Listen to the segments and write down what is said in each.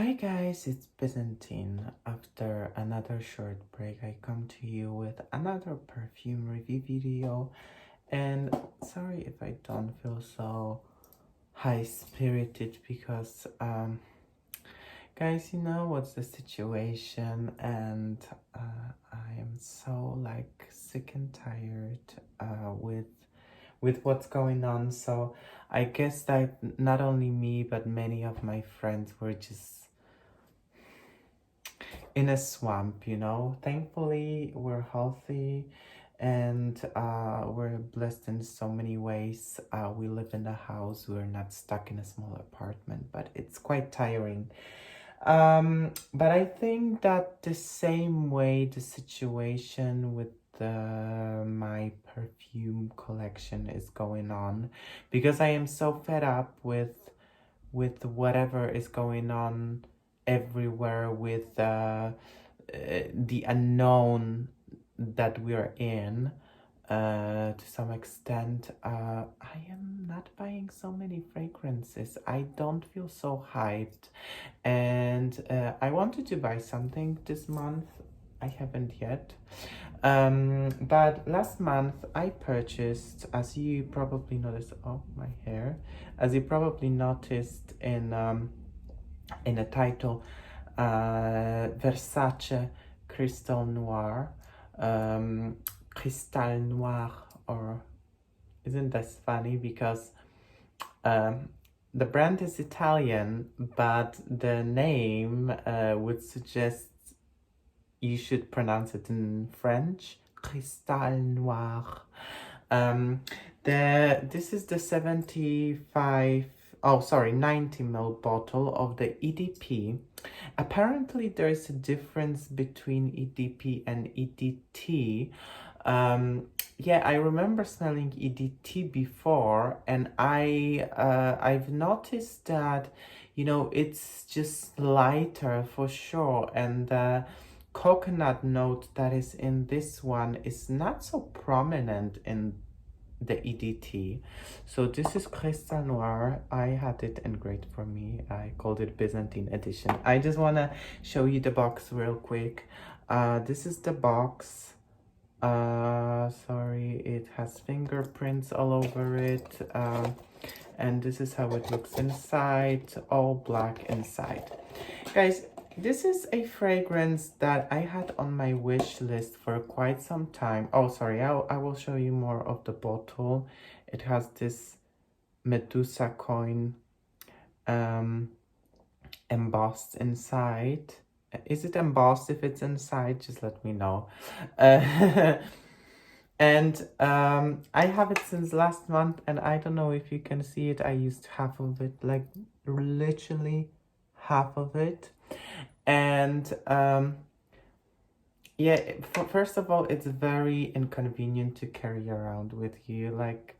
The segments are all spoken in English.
Hi guys, it's Byzantine. After another short break, I come to you with another perfume review video. And sorry if I don't feel so high-spirited because, guys, you know what's the situation, and I am so sick and tired with what's going on. So I guess that not only me but many of my friends were just in a swamp, you know. Thankfully, we're healthy and we're blessed in so many ways. We live in a house, we're not stuck in a small apartment, but it's quite tiring. But I think that the same way the situation with my perfume collection is going on, because I am so fed up with whatever is going on everywhere, with the unknown that we are in. To some extent, I am not buying so many fragrances. I don't feel so hyped, and I wanted to buy something this month. I haven't yet. But last month I purchased, as you probably noticed, oh, my hair, as you probably noticed in the title, Versace Crystal Noir, Cristal Noir, or isn't that funny? Because the brand is Italian, but the name would suggest you should pronounce it in French, Cristal Noir. This is the 90 ml bottle of the EDP. Apparently there is a difference between EDP and EDT. Yeah, I remember smelling EDT before, and I've noticed that, you know, it's just lighter for sure, and the coconut note that is in this one is not so prominent in the EDT. So this is Crystal Noir. I had it engraved for me. I called it Byzantine edition. I just want to show you the box real quick. This is the box. Sorry, it has fingerprints all over it. And this is how it looks inside, all black inside. Guys, this is a fragrance that I had on my wish list for quite some time. Oh, sorry, I will show you more of the bottle. It has this Medusa coin embossed inside. Is it embossed? If it's inside, just let me know. And I have it since last month, and I don't know if you can see it. I used half of it, like literally half of it. And yeah, first of all, it's very inconvenient to carry around with you. Like,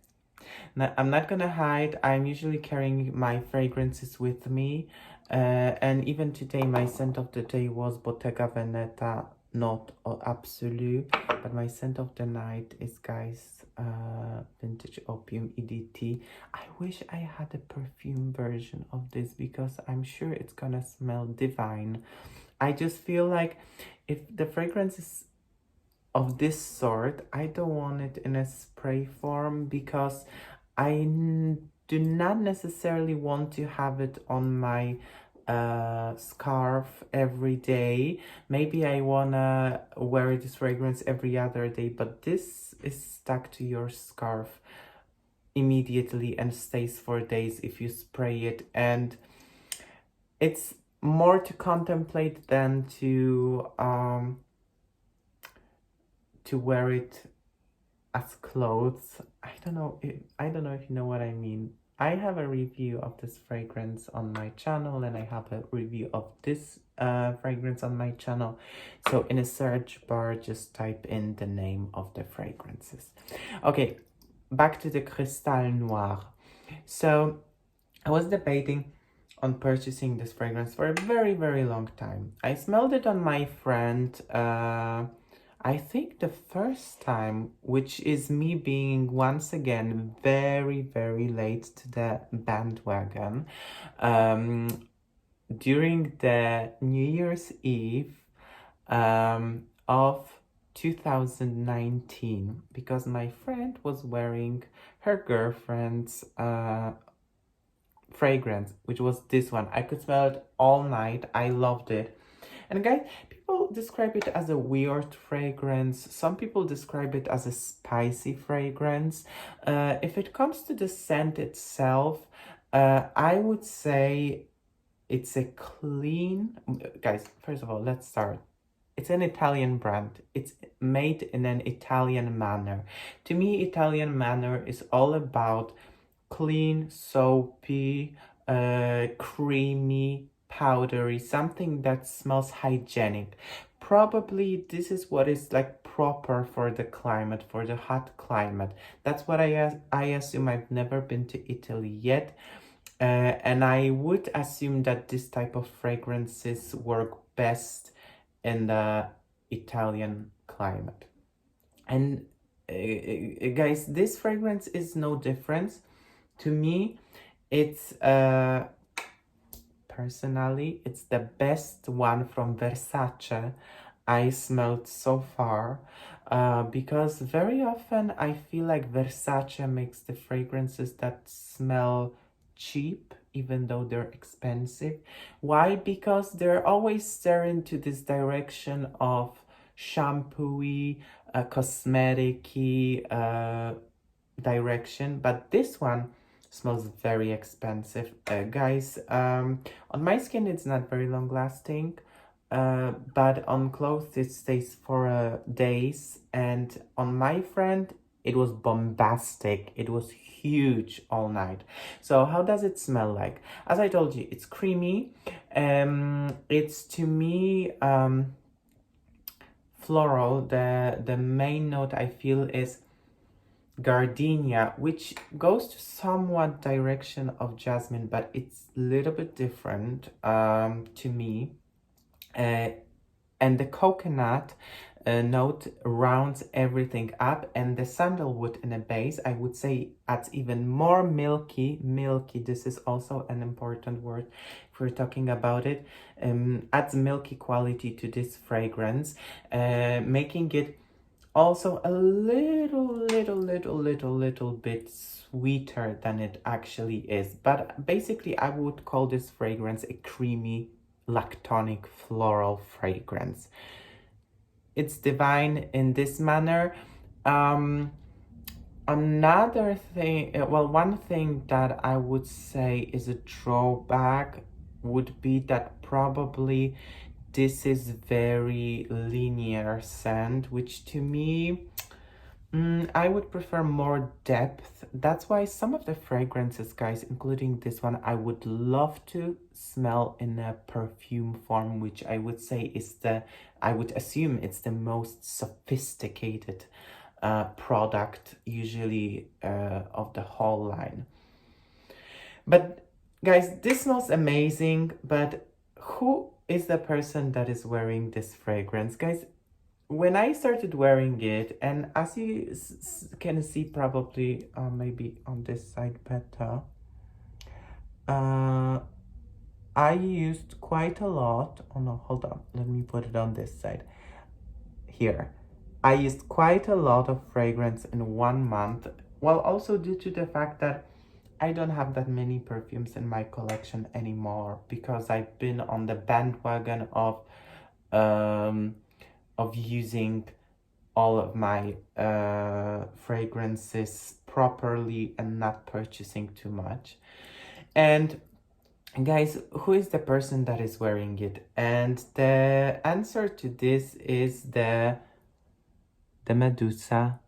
I'm not gonna hide, I'm usually carrying my fragrances with me, and even today my scent of the day was Bottega Veneta, not Absolu, but my scent of the night is, guys, Vintage Opium EDT. I wish I had a perfume version of this, because I'm sure it's gonna smell divine. I just feel like if the fragrance is of this sort, I don't want it in a spray form, because I do not necessarily want to have it on my scarf every day. Maybe I wanna wear this fragrance every other day, but this is stuck to your scarf immediately and stays for days if you spray it, and it's more to contemplate than to wear it as clothes. I don't know if you know what I mean. I have a review of this fragrance on my channel, and I have a review of this fragrance on my channel. So in a search bar, just type in the name of the fragrances. Okay, back to the Cristal Noir. So I was debating on purchasing this fragrance for a very, very long time. I smelled it on my friend, I think the first time, which is me being once again very, very late to the bandwagon. during the New Year's Eve of 2019, because my friend was wearing her girlfriend's fragrance, which was this one. I could smell it all night. I loved it. And guys, people describe it as a weird fragrance. Some people describe it as a spicy fragrance. If it comes to the scent itself, I would say it's a clean... Guys, first of all, let's start. It's an Italian brand. It's made in an Italian manner. To me, Italian manner is all about clean, soapy, creamy, powdery, something that smells hygienic. Probably this is what is like proper for the climate, for the hot climate. That's what I assume. I've never been to Italy yet. And I would assume that this type of fragrances work best in the Italian climate. And guys, this fragrance is no different. To me, it's personally, it's the best one from Versace I smelled so far, because very often I feel like Versace makes the fragrances that smell cheap even though they're expensive. Why? Because they're always staring to this direction of shampoo-y, cosmetic-y direction, but this one smells very expensive. Guys, on my skin it's not very long lasting, but on clothes it stays for days, and on my friend it was bombastic. It was huge all night. So how does it smell like? As I told you, it's creamy. It's, to me, floral. The main note I feel is gardenia, which goes to somewhat direction of jasmine, but it's a little bit different to me. And the coconut note rounds everything up, and the sandalwood in a base, I would say, adds even more milky. This is also an important word if we're talking about it. Adds milky quality to this fragrance, making it also a little bit sweeter than it actually is. But basically, I would call this fragrance a creamy, lactonic floral fragrance. It's divine in this manner. Another thing, one thing that I would say is a drawback would be that probably this is very linear scent, which to me, I would prefer more depth. That's why some of the fragrances, guys, including this one, I would love to smell in a perfume form, which I would say is I would assume it's the most sophisticated product usually of the whole line. But guys, this smells amazing, but who is the person that is wearing this fragrance? Guys, when I started wearing it, and as you can see probably maybe on this side better, I used quite a lot. Oh no, hold on, let me put it on this side here. I used quite a lot of fragrance in 1 month. Well, also due to the fact that I don't have that many perfumes in my collection anymore, because I've been on the bandwagon of using all of my fragrances properly and not purchasing too much. And guys, who is the person that is wearing it? And the answer to this is the Medusa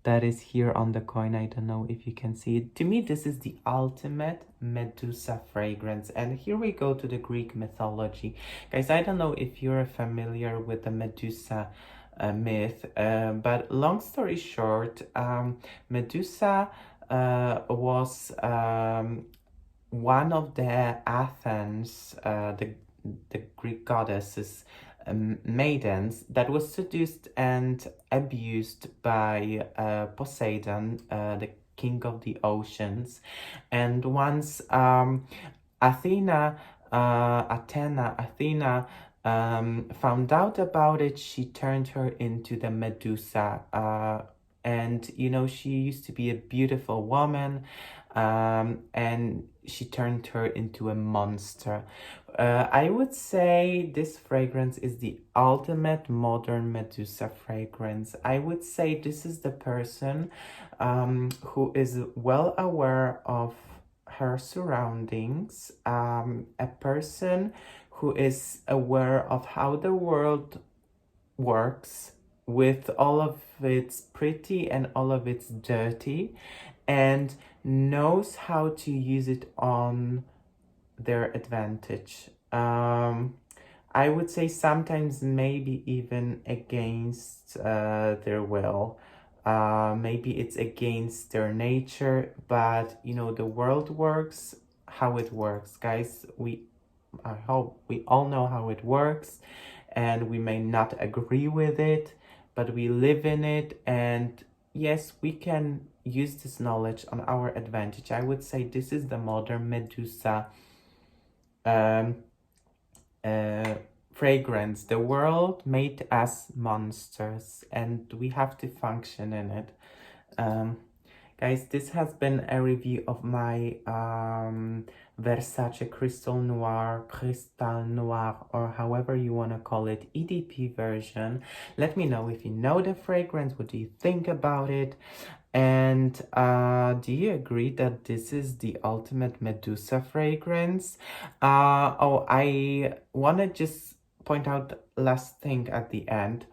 that is here on the coin. I don't know if you can see it. To me, this is the ultimate Medusa fragrance. And here we go to the Greek mythology. Guys, I don't know if you're familiar with the Medusa myth, but long story short, Medusa was one of the Athens, the Greek goddesses, maidens, that was seduced and abused by Poseidon, the king of the oceans. And once Athena Athena found out about it, she turned her into the Medusa. And you know, she used to be a beautiful woman, and she turned her into a monster. I would say this fragrance is the ultimate modern Medusa fragrance. I would say this is the person who is well aware of her surroundings, a person who is aware of how the world works with all of its pretty and all of its dirty, and knows how to use it on their advantage. I would say sometimes maybe even against their will. Maybe it's against their nature, but you know, the world works how it works, guys. I hope we all know how it works, and we may not agree with it, but we live in it, and yes, we can use this knowledge on our advantage. I would say this is the modern Medusa um, fragrance. The world made us monsters, and we have to function in it. Guys, this has been a review of my Versace Crystal Noir, or however you want to call it, EDP version. Let me know if you know the fragrance. What do you think about it? And do you agree that this is the ultimate Medusa fragrance? Oh, I want to just point out last thing at the end.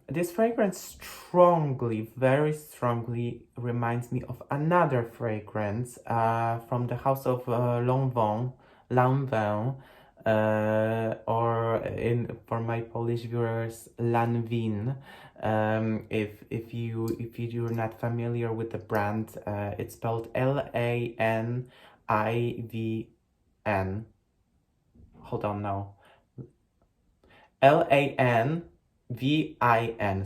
This fragrance strongly, very strongly reminds me of another fragrance from the house of Lanvin, or in for my Polish viewers, Lanvin. If you're not familiar with the brand, it's spelled Lanivn. Hold on now. Lanvin.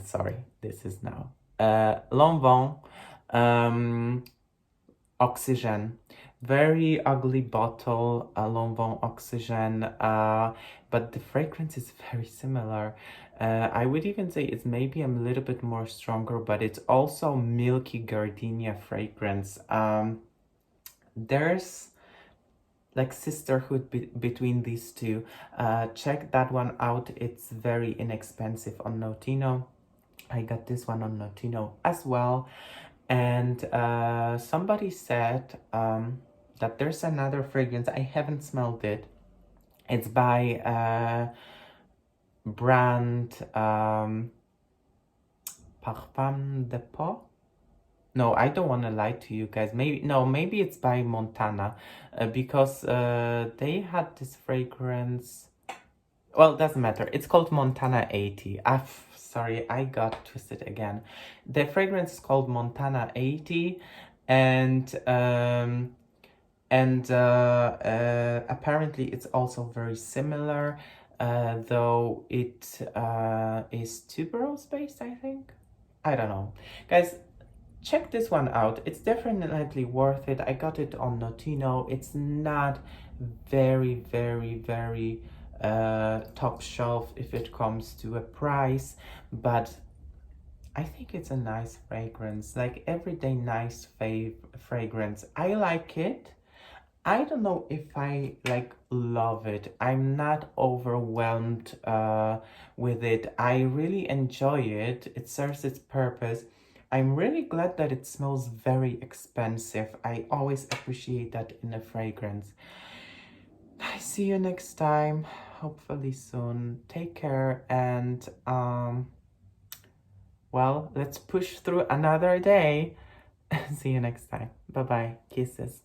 Sorry, this is now Lanvin Oxygen. Very ugly bottle, Lanvin Oxygen, but the fragrance is very similar. I would even say it's maybe a little bit more stronger, but it's also milky gardenia fragrance. There's like sisterhood between these two. Check that one out. It's very inexpensive on Notino. I got this one on Notino as well. And somebody said that there's another fragrance. I haven't smelled it. It's by brand Parfum de Pot. No, I don't want to lie to you guys. Maybe it's by Montana, because they had this fragrance. Well, it doesn't matter. It's called Montana 80. Sorry, I got twisted again. The fragrance is called Montana 80, and apparently it's also very similar, though it is tuberose based, I think. I don't know. Guys, check this one out. It's definitely worth it. I got it on Notino. It's not very top shelf if it comes to a price, but I think it's a nice fragrance, like everyday nice fragrance. I like it. I don't know if I like love it. I'm not overwhelmed with it. I really enjoy it. It serves its purpose. I'm really glad that it smells very expensive. I always appreciate that in a fragrance. I see you next time, hopefully soon. Take care, and well, let's push through another day. See you next time. Bye bye. Kisses.